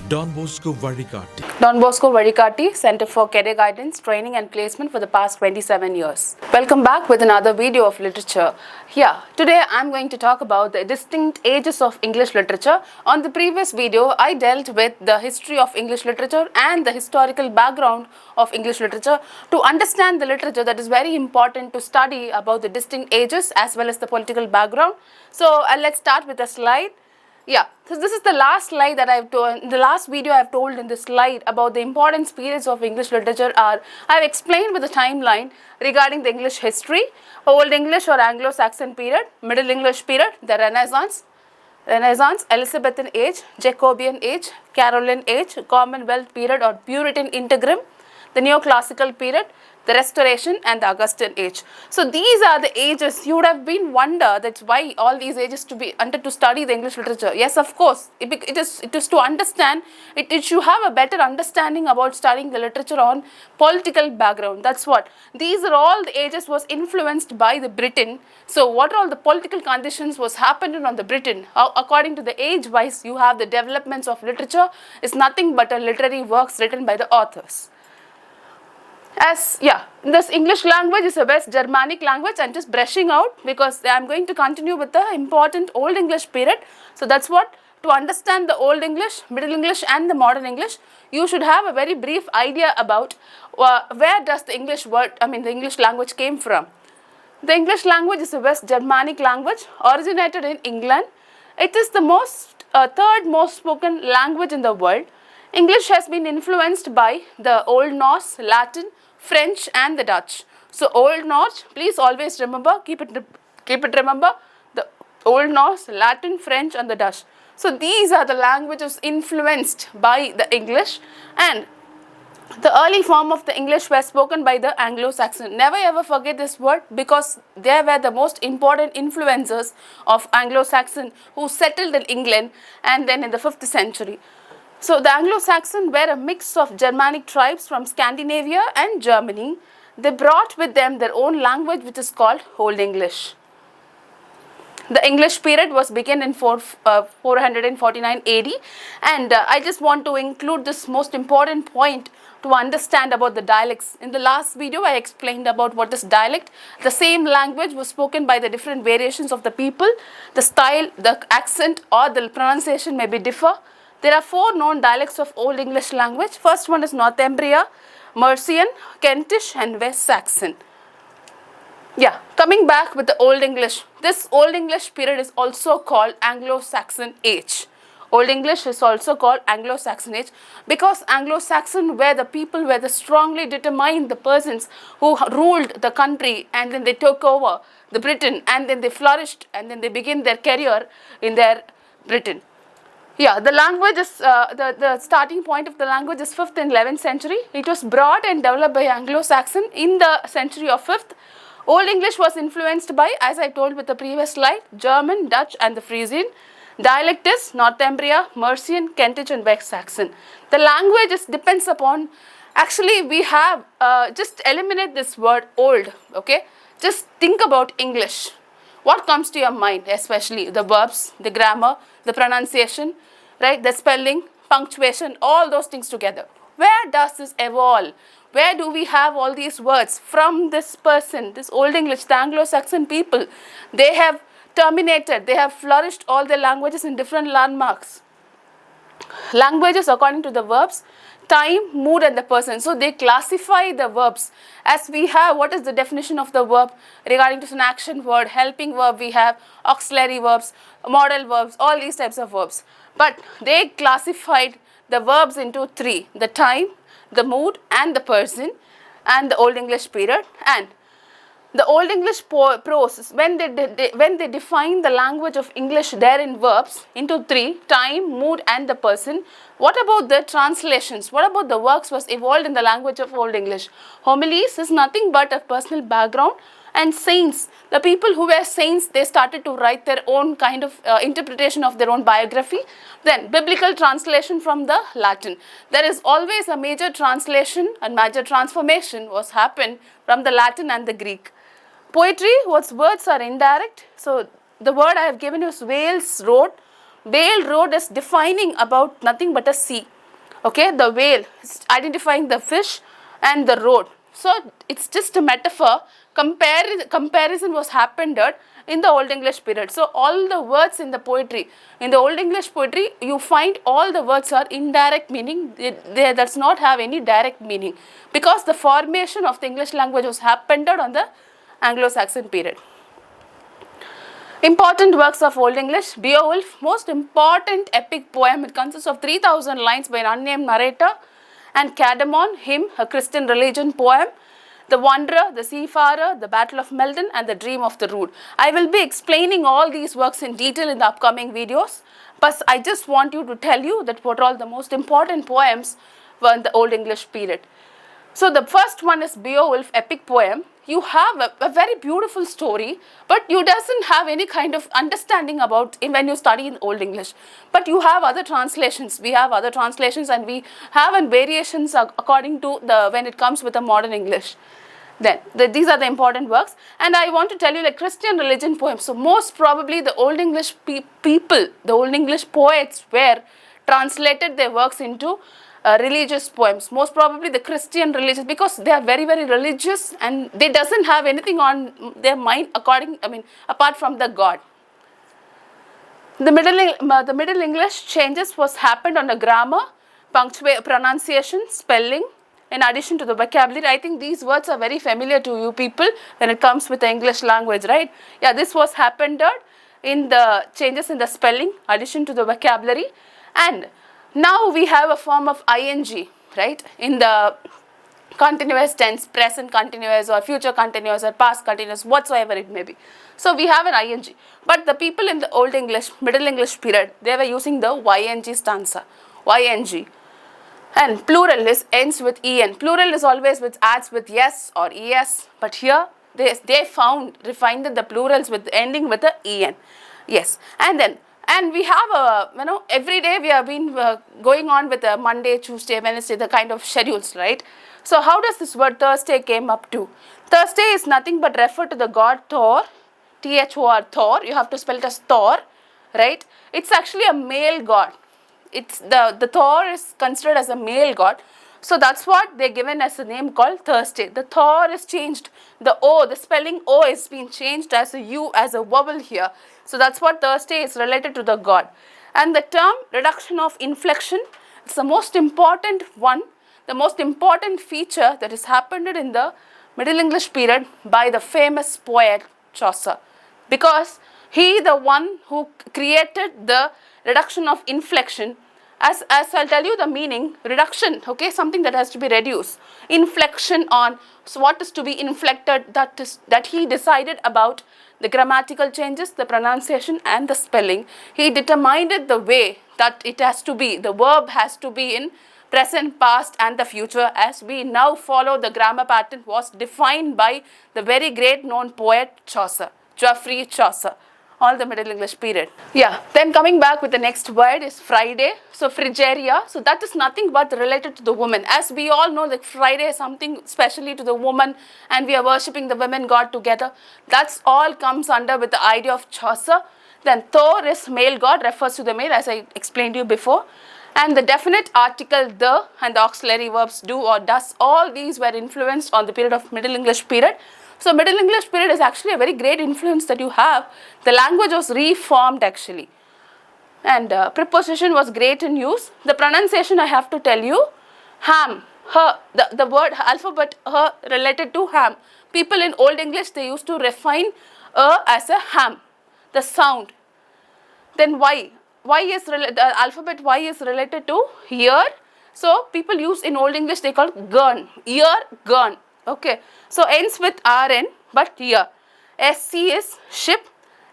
Don Bosco Vazhikaatti. Don Bosco Vazhikaatti, Center for Career Guidance, Training and Placement for the past 27 years. Welcome back with another video of literature. Here, today I'm going to talk about the distinct ages of English literature. On the previous video, I dealt with the history of English literature and the historical background of English literature. To understand the literature, that is very important to study about the distinct ages as well as the political background. So let's start with a slide. Yeah, so this is the last slide that I've told, in the last video I've told in this slide about the important periods of English literature are, I've explained with the timeline regarding the English history, Old English or Anglo-Saxon period, Middle English period, the Renaissance, Elizabethan age, Jacobean age, Caroline age, Commonwealth period or Puritan interim, the Neoclassical period, the Restoration and the Augustan age. So these are the ages. You would have been wonder that's why all these ages to study the English literature. Yes, of course, it is to understand, it should have a better understanding about studying the literature on political background. That's what. These are all the ages was influenced by the Britain. So what are all the political conditions was happening on the Britain? According to the age wise, you have the developments of literature is nothing but a literary works written by the authors. This English language is a West Germanic language. I'm just brushing out because I'm going to continue with the important Old English period. So that's what, to understand the Old English, Middle English and the Modern English, you should have a very brief idea about where does the English the English language came from. The English language is a West Germanic language originated in England. It is the third most spoken language in the world. English has been influenced by the Old Norse, Latin, French and the Dutch. So Old Norse, please always remember, keep it remember, the Old Norse, Latin, French and the Dutch. So these are the languages influenced by the English, and the early form of the English were spoken by the Anglo-Saxon. Never ever forget this word because they were the most important influencers of Anglo-Saxon who settled in England and then in the 5th century. So the Anglo-Saxon were a mix of Germanic tribes from Scandinavia and Germany. They brought with them their own language which is called Old English. The English period was begun in 449 AD, and I just want to include this most important point to understand about the dialects. In the last video I explained about what is dialect. The same language was spoken by the different variations of the people. The style, the accent or the pronunciation may be differ. There are 4 known dialects of Old English language. First one is Northumbria, Mercian, Kentish and West Saxon. Yeah, coming back with the Old English. This Old English period is also called Anglo-Saxon age. Old English is also called Anglo-Saxon age because Anglo-Saxon were the people were the strongly determined the persons who ruled the country, and then they took over the Britain and then they flourished and then they began their career in their Britain. Yeah, the language is, the starting point of the language is 5th and 11th century. It was brought and developed by Anglo-Saxon in the century of 5th. Old English was influenced by, as I told with the previous slide, German, Dutch and the Frisian. Dialect is Northumbria, Mercian, Kentish and West Saxon. The language depends upon, actually we have, just eliminate this word old, okay. Just think about English. What comes to your mind, especially the verbs, the grammar, the pronunciation, right? The spelling, punctuation, all those things together. Where does this evolve? Where do we have all these words from this person, this Old English, the Anglo-Saxon people? They have terminated, they have flourished all their languages in different landmarks. Languages according to the verbs, time, mood and the person. So they classify the verbs as we have what is the definition of the verb regarding to an action word, helping verb, we have auxiliary verbs, modal verbs, all these types of verbs. But they classified the verbs into 3, the time, the mood and the person, and the Old English period. And the Old English prose, when they define the language of English there in verbs into 3, time, mood and the person, what about the translations? What about the works was evolved in the language of Old English? Homilies is nothing but a personal background, and saints, the people who were saints, they started to write their own kind of interpretation of their own biography. Then biblical translation from the Latin. There is always a major translation and major transformation was happened from the Latin and the Greek. Poetry, whose words are indirect. So the word I have given you is Wales Road. Whale Road is defining about nothing but a sea. Okay, the whale, identifying the fish, and the road. So it's just a metaphor. Comparison was happened in the Old English period. So all the words in the poetry, in the Old English poetry, you find all the words are indirect meaning. They does not have any direct meaning, because the formation of the English language was happened on the Anglo-Saxon period. Important works of Old English. Beowulf, most important epic poem. It consists of 3,000 lines by an unnamed narrator. And Cadamon, hymn, a Christian religion poem. The Wanderer, the Seafarer, the Battle of Meldon, and the Dream of the Rood. I will be explaining all these works in detail in the upcoming videos, but I just want you to tell you that what are all the most important poems were in the Old English period. So the first one is Beowulf epic poem. You have a very beautiful story, but you doesn't have any kind of understanding about it when you study in Old English. But you have other translations. We have other translations, and we have variations according to when it comes with the modern English. Then these are the important works, and I want to tell you like Christian religion poems. So most probably the Old English people, the Old English poets were translated their works into religious poems, most probably the Christian religious, because they are very, very religious and they doesn't have anything on their mind apart from the God. The Middle English changes was happened on the grammar, pronunciation, spelling, in addition to the vocabulary. I think these words are very familiar to you people when it comes with the English language, right? Yeah, this was happened in the changes in the spelling, addition to the vocabulary, and now we have a form of ing, right, in the continuous tense, present continuous or future continuous or past continuous, whatsoever it may be. So we have an ing. But the people in the Old English, Middle English period, they were using the yng stanza, yng. And plural ends with en. Plural is always adds with yes or es, but here they refined the plurals with ending with the en. Yes, and we have every day we have been going on with Monday, Tuesday, Wednesday, the kind of schedules, right? So how does this word Thursday came up to? Thursday is nothing but refer to the god Thor, Thor, Thor. You have to spell it as Thor, right? It's actually a male god. It's the Thor is considered as a male god. So that's what they're given as a name called Thursday. The Thor is changed. The O, the spelling O is being changed as a U, as a vowel here. So that's what Thursday is related to the god. And the term reduction of inflection is the most important one, the most important feature that has happened in the Middle English period by the famous poet Chaucer. Because he the one who created the reduction of inflection. As I'll tell you the meaning, reduction, okay, something that has to be reduced. Inflection on, so what is to be inflected, that he decided about the grammatical changes, the pronunciation and the spelling. He determined it the way that it has to be, the verb has to be in present, past and the future, as we now follow the grammar pattern was defined by the very great known poet Chaucer, Geoffrey Chaucer. All the Middle English period. Yeah, then coming back with the next word is Friday. So Frigeria, so that is nothing but related to the woman. As we all know that Friday is something specially to the woman and we are worshipping the women god together. That's all comes under with the idea of Chaucer. Then Thor is male god, refers to the male as I explained to you before. And the definite article the and the auxiliary verbs do or does, all these were influenced on the period of Middle English period. So Middle English period is actually a very great influence that you have. The language was reformed actually. And preposition was great in use. The pronunciation I have to tell you, ham, her, the word alphabet her related to ham. People in Old English, they used to refine as a ham, the sound. Then the alphabet Y is related to ear. So people use in Old English, they call gun, ear, gun. Okay, so ends with RN, but here. SC is ship,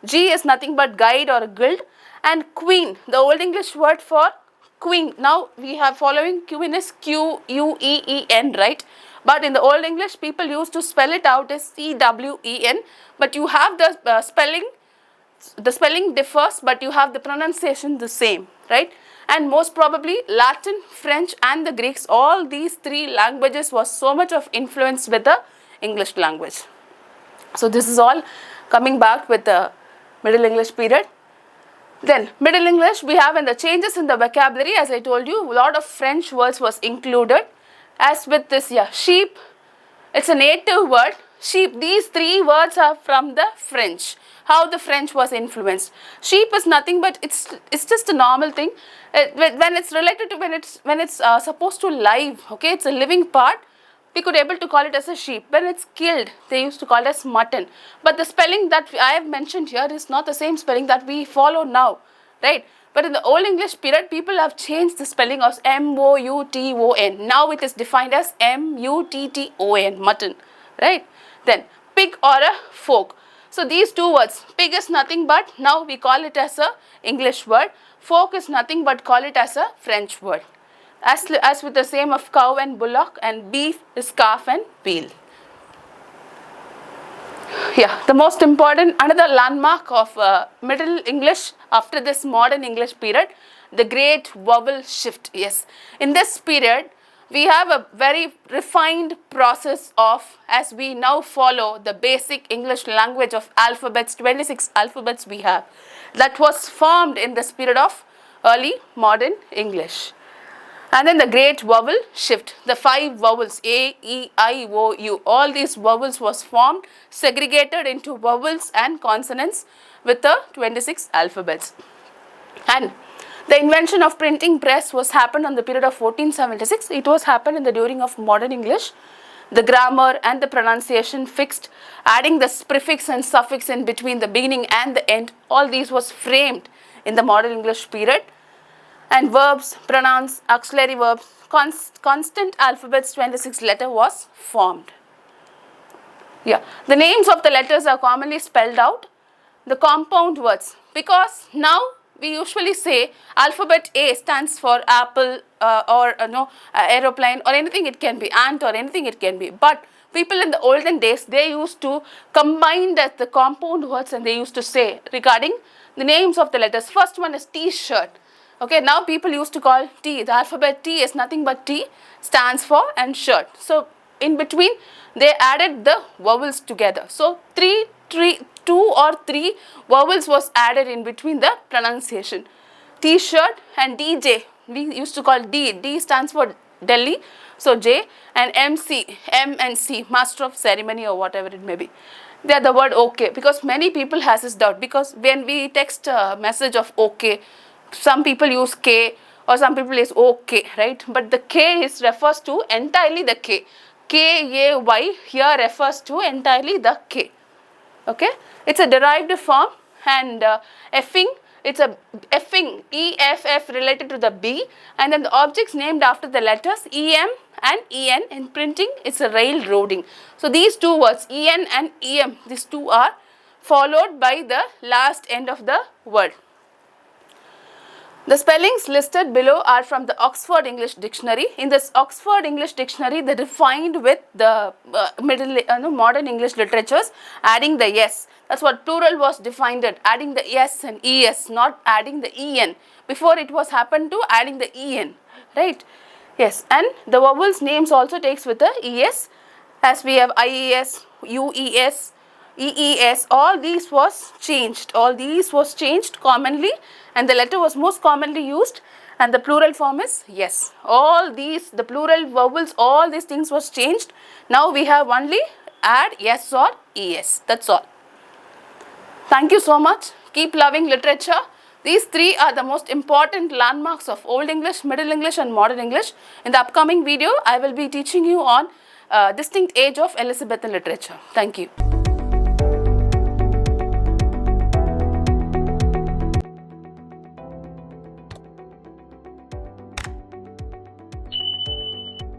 G is nothing but guide or guild, and queen, the Old English word for queen. Now we have following queen is Queen, right? But in the Old English, people used to spell it out as Cwen, but you have the spelling differs, but you have the pronunciation the same, right? And most probably Latin, French and the Greeks, all these three languages was so much of influence with the English language. So this is all coming back with the Middle English period. Then Middle English, we have in the changes in the vocabulary, as I told you, a lot of French words was included. As with this, sheep, it's a native word. Sheep, these three words are from the French. How the French was influenced. Sheep is nothing but it's just a normal thing. When it's related to when it's supposed to live, okay, it's a living part. We could able to call it as a sheep. When it's killed, they used to call it as mutton. But the spelling that I have mentioned here is not the same spelling that we follow now, right? But in the Old English period, people have changed the spelling of M-O-U-T-O-N. Now it is defined as M-U-T-T-O-N, mutton, right? Then pig or a folk. So these two words, pig is nothing but, now we call it as a English word. Folk is nothing but call it as a French word. As with the same of cow and bullock, and beef is calf and veal. Yeah, the most important, another landmark of Middle English after this modern English period, the Great Vowel Shift. Yes, in this period, we have a very refined process of, as we now follow the basic English language of alphabets, 26 alphabets we have, that was formed in this period of early modern English. And then the Great Vowel Shift, the 5 vowels, A, E, I, O, U, all these vowels was formed, segregated into vowels and consonants with the 26 alphabets. And the invention of printing press was happened on the period of 1476. It was happened in the during of modern English. The grammar and the pronunciation fixed, adding the prefix and suffix in between the beginning and the end, all these was framed in the modern English period. And verbs, pronouns, auxiliary verbs, constant alphabets, 26 letter was formed. Yeah, the names of the letters are commonly spelled out. The compound words, because now we usually say alphabet A stands for apple or aeroplane or anything it can be, ant or anything it can be. But people in the olden days, they used to combine the compound words and they used to say regarding the names of the letters. First one is T-shirt. Okay, now people used to call T, the alphabet T is nothing but T, stands for and shirt. So in between, they added the vowels together. So 2 or 3 vowels was added in between the pronunciation. T-shirt and DJ, we used to call D. D stands for Delhi, so J, and MC, M and C, master of ceremony or whatever it may be. They are the word okay, because many people has this doubt, because when we text a message of okay, some people use K or some people use OK, right? But the K refers to entirely the K. K-A-Y here refers to entirely the K. Okay? It's a derived form, and effing, it's a effing, E-F-F related to the B, and then the objects named after the letters E-M and E-N. In printing, it's a railroading. So these two words, E-N and E-M, these two are followed by the last end of the word. The spellings listed below are from the Oxford English Dictionary. In this Oxford English Dictionary, they refined with the modern English literatures, adding the S. That's what plural was defined at, adding the S and ES, not adding the EN. Before it was happened to adding the EN, right? Yes, and the vowels names also takes with the ES, as we have IES, UES, EES, all these was changed commonly, and the letter was most commonly used, and the plural form is yes. All these, the plural vowels, all these things was changed. Now we have only add yes or es, that's all. Thank you so much. Keep loving literature. These 3 are the most important landmarks of Old English, Middle English and Modern English. In the upcoming video, I will be teaching you on distinct age of Elizabethan literature. Thank you.